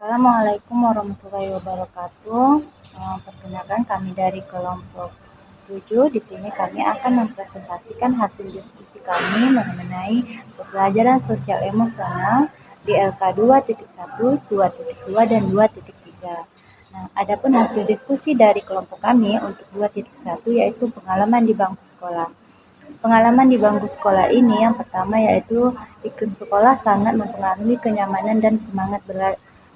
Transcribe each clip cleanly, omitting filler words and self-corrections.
Assalamualaikum warahmatullahi wabarakatuh. Perkenalkan kami dari kelompok 7. Di sini kami akan mempresentasikan hasil diskusi kami mengenai pembelajaran sosial emosional di LK 2.1, 2.2, dan 2.3. Nah, adapun hasil diskusi dari kelompok kami untuk 2.1 yaitu pengalaman di bangku sekolah. Pengalaman di bangku sekolah ini yang pertama yaitu iklim sekolah sangat mempengaruhi kenyamanan dan semangat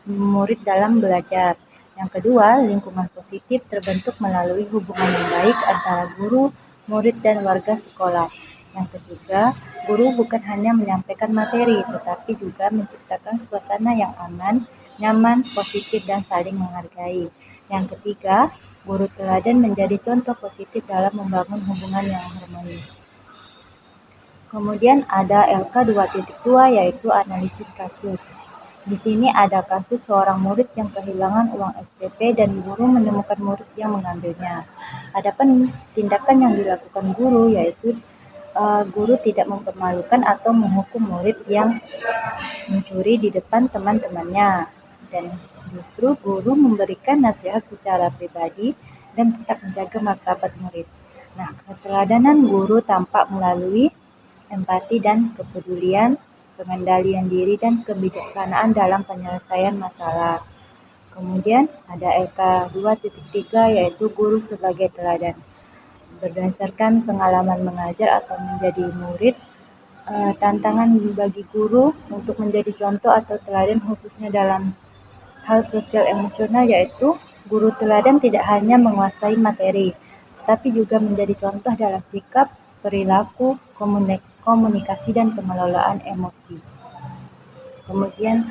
murid dalam belajar. Yang kedua, lingkungan positif terbentuk melalui hubungan yang baik antara guru, murid, dan warga sekolah. Yang ketiga, guru bukan hanya menyampaikan materi, tetapi juga menciptakan suasana yang aman, nyaman, positif, dan saling menghargai. Yang ketiga, guru teladan menjadi contoh positif dalam membangun hubungan yang harmonis. Kemudian ada LK 2.2 yaitu analisis kasus. Di sini ada kasus seorang murid yang kehilangan uang SPP dan guru menemukan murid yang mengambilnya. Adapun tindakan yang dilakukan guru yaitu guru tidak mempermalukan atau menghukum murid yang mencuri di depan teman-temannya, dan justru guru memberikan nasihat secara pribadi dan tetap menjaga martabat murid. Nah, keteladanan guru tampak melalui empati dan kepedulian, pengendalian diri, dan kebijaksanaan dalam penyelesaian masalah. Kemudian ada LK 2.3 yaitu guru sebagai teladan. Berdasarkan pengalaman mengajar atau menjadi murid, tantangan bagi guru untuk menjadi contoh atau teladan khususnya dalam hal sosial emosional yaitu guru teladan tidak hanya menguasai materi, tetapi juga menjadi contoh dalam sikap, perilaku, komunikasi, dan pengelolaan emosi. Kemudian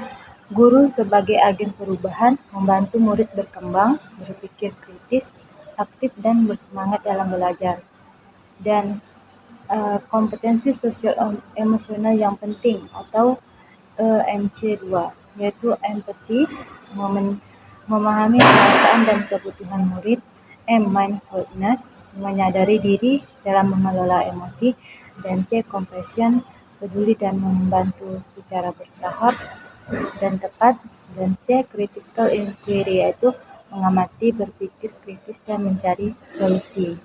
guru sebagai agen perubahan membantu murid berkembang, berpikir kritis, aktif, dan bersemangat dalam belajar. Dan kompetensi sosial emosional yang penting atau MC2 yaitu empati, memahami perasaan dan kebutuhan murid, mindfulness, menyadari diri dalam mengelola emosi, dan compassion, peduli dan membantu secara bertahap dan tepat, dan critical inquiry yaitu mengamati, berpikir kritis, dan mencari solusi.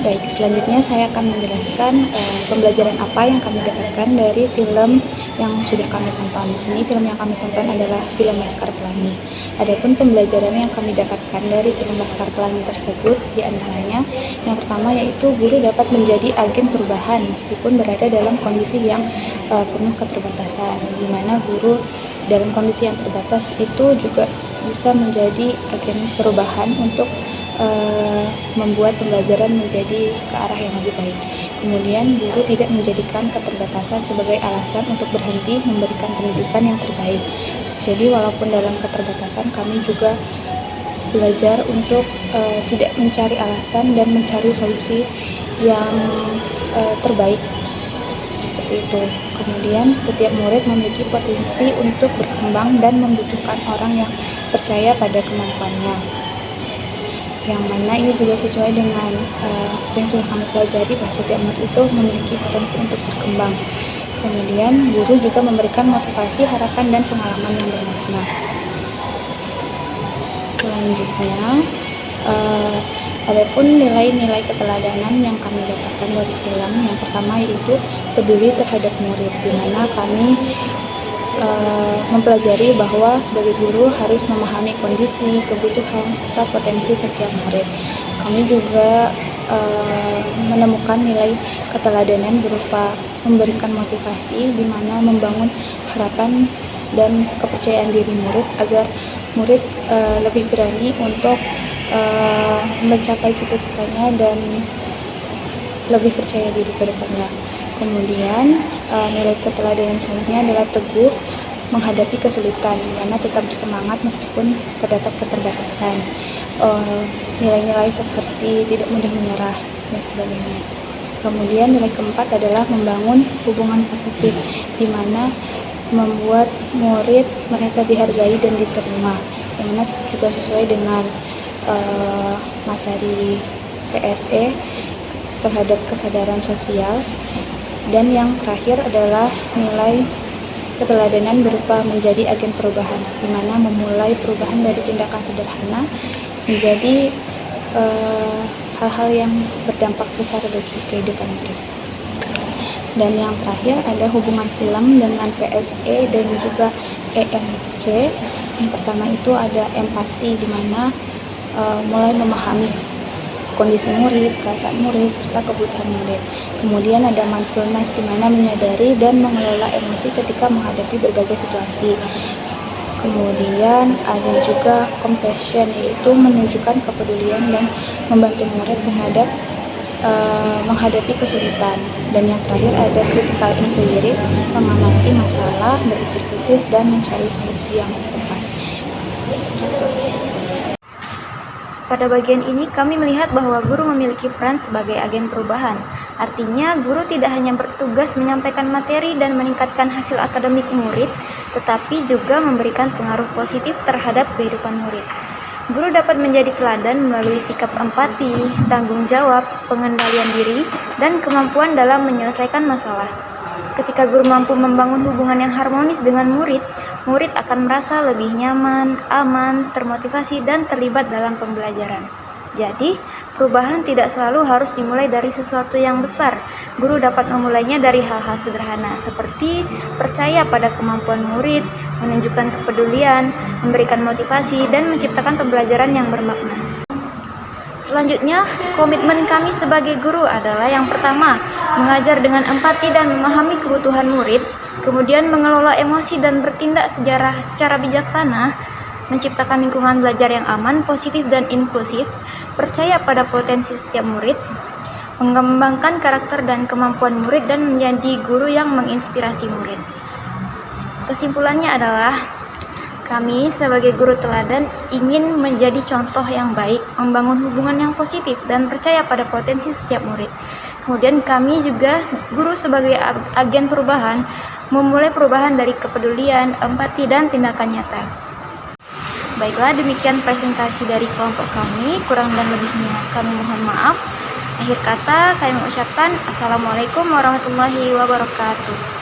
Baik, selanjutnya saya akan menjelaskan pembelajaran apa yang kami dapatkan dari film yang sudah kami tonton. Di sini film yang kami tonton adalah film Laskar Pelangi. Adapun pembelajaran yang kami dapatkan dari film Laskar Pelangi tersebut diantaranya yang pertama yaitu guru dapat menjadi agen perubahan meskipun berada dalam kondisi yang penuh keterbatasan, di mana guru dalam kondisi yang terbatas itu juga bisa menjadi agen perubahan untuk membuat pembelajaran menjadi ke arah yang lebih baik. Kemudian guru tidak menjadikan keterbatasan sebagai alasan untuk berhenti memberikan pendidikan yang terbaik. Jadi walaupun dalam keterbatasan kami juga belajar untuk tidak mencari alasan dan mencari solusi yang terbaik seperti itu. Kemudian setiap murid memiliki potensi untuk berkembang dan membutuhkan orang yang percaya pada kemampuannya, yang mana ini juga sesuai dengan apa yang sudah kami pelajari bahwa setiap murid itu memiliki potensi untuk berkembang. Kemudian guru juga memberikan motivasi, harapan, dan pengalaman yang bermakna. Selanjutnya adapun nilai-nilai keteladanan yang kami dapatkan dari film yang pertama yaitu peduli terhadap murid, di mana kami mempelajari bahwa sebagai guru harus memahami kondisi, kebutuhan, serta potensi setiap murid. Kami juga menemukan nilai keteladanan berupa memberikan motivasi, di mana membangun harapan dan kepercayaan diri murid agar murid lebih berani untuk mencapai cita-citanya dan lebih percaya diri ke depannya. Kemudian nilai keteladanan selanjutnya adalah teguh menghadapi kesulitan, karena tetap bersemangat meskipun terdapat keterbatasan. Nilai-nilai seperti tidak mudah menyerah dan sebagainya. Kemudian nilai keempat adalah membangun hubungan positif, di mana membuat murid merasa dihargai dan diterima, yang mana juga sesuai dengan materi PSE terhadap kesadaran sosial. Dan yang terakhir adalah nilai Keteladanan berupa menjadi agen perubahan, di mana memulai perubahan dari tindakan sederhana menjadi hal-hal yang berdampak besar bagi kehidupan murid. Dan yang terakhir ada hubungan film dengan PSE dan juga EMC. Yang pertama itu ada empati, di mana mulai memahami kondisi murid, perasaan murid, serta kebutuhan murid. Kemudian ada mindfulness, di mana menyadari dan mengelola emosi ketika menghadapi berbagai situasi. Kemudian ada juga compassion, yaitu menunjukkan kepedulian dan membantu murid terhadap menghadapi kesulitan. Dan yang terakhir ada critical inquiry, mengamati masalah, berpikir kritis, dan mencari solusi yang tepat. Gitu. Pada bagian ini kami melihat bahwa guru memiliki peran sebagai agen perubahan. Artinya, guru tidak hanya bertugas menyampaikan materi dan meningkatkan hasil akademik murid, tetapi juga memberikan pengaruh positif terhadap kehidupan murid. Guru dapat menjadi teladan melalui sikap empati, tanggung jawab, pengendalian diri, dan kemampuan dalam menyelesaikan masalah. Ketika guru mampu membangun hubungan yang harmonis dengan murid, murid akan merasa lebih nyaman, aman, termotivasi, dan terlibat dalam pembelajaran. Jadi, perubahan tidak selalu harus dimulai dari sesuatu yang besar. Guru dapat memulainya dari hal-hal sederhana, seperti percaya pada kemampuan murid, menunjukkan kepedulian, memberikan motivasi, dan menciptakan pembelajaran yang bermakna. Selanjutnya, komitmen kami sebagai guru adalah yang pertama, mengajar dengan empati dan memahami kebutuhan murid, kemudian mengelola emosi dan bertindak secara bijaksana, menciptakan lingkungan belajar yang aman, positif, dan inklusif, percaya pada potensi setiap murid, mengembangkan karakter dan kemampuan murid, dan menjadi guru yang menginspirasi murid. Kesimpulannya adalah, kami sebagai guru teladan ingin menjadi contoh yang baik, membangun hubungan yang positif, dan percaya pada potensi setiap murid. Kemudian kami juga guru sebagai agen perubahan, memulai perubahan dari kepedulian, empati, dan tindakan nyata. Baiklah, demikian presentasi dari kelompok kami. Kurang dan lebihnya kami mohon maaf. Akhir kata kami mengucapkan Assalamualaikum warahmatullahi wabarakatuh.